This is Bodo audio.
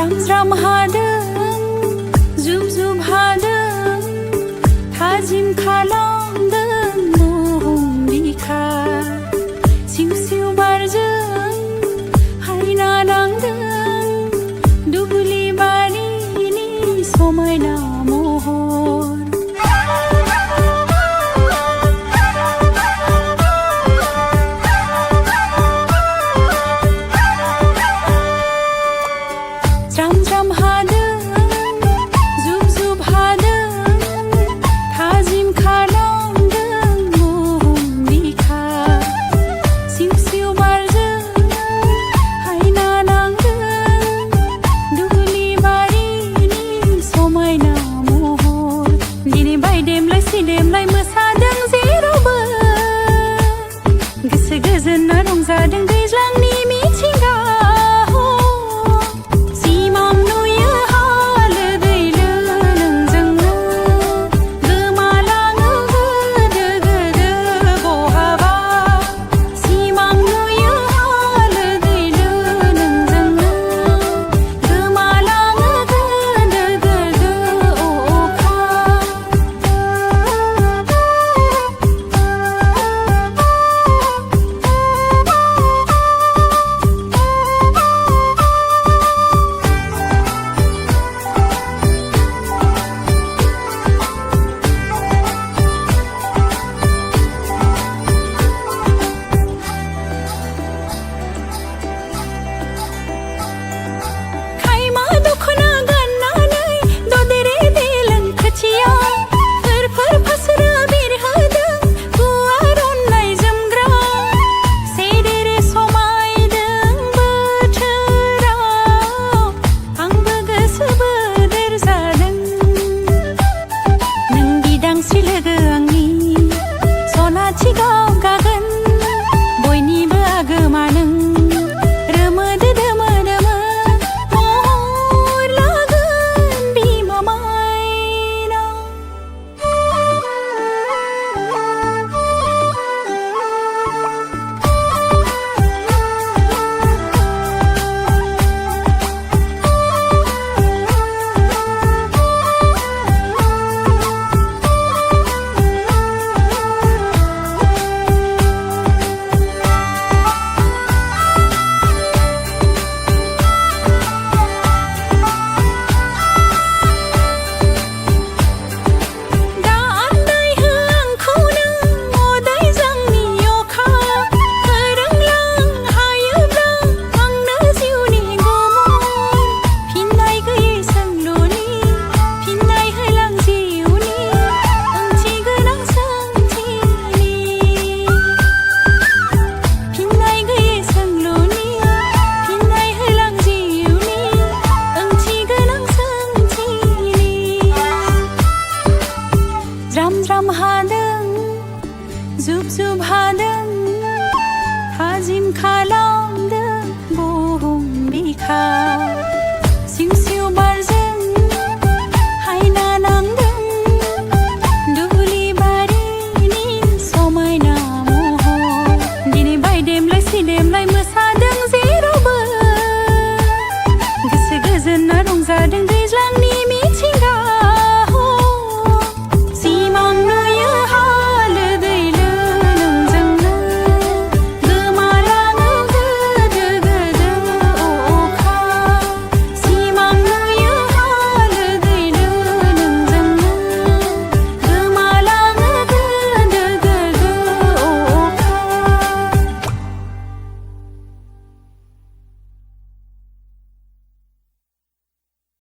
ज्राम ज्राम हादों जुब जुब हादों थाजिम खालामदों बुहुम बिखा सिउ सिउ बारजों हायना नांदों दुब्लि बारिनि समायना महर ज्राम ज्राम हादों जुब जुब हादों थाजिम खालामदों बुहुम बिखा सिउ सिउ बारजों हायना नांदों दुब्लि बारिनि समायना महर दिनै बायदेमलाय सिदेमलाय मोसादों जेरावबो गोसो गोजोनना रंजादों दैज्लांनि मिथिंगा ज्राम ज्राम हादों जुब जुब हादों थाजिम खाला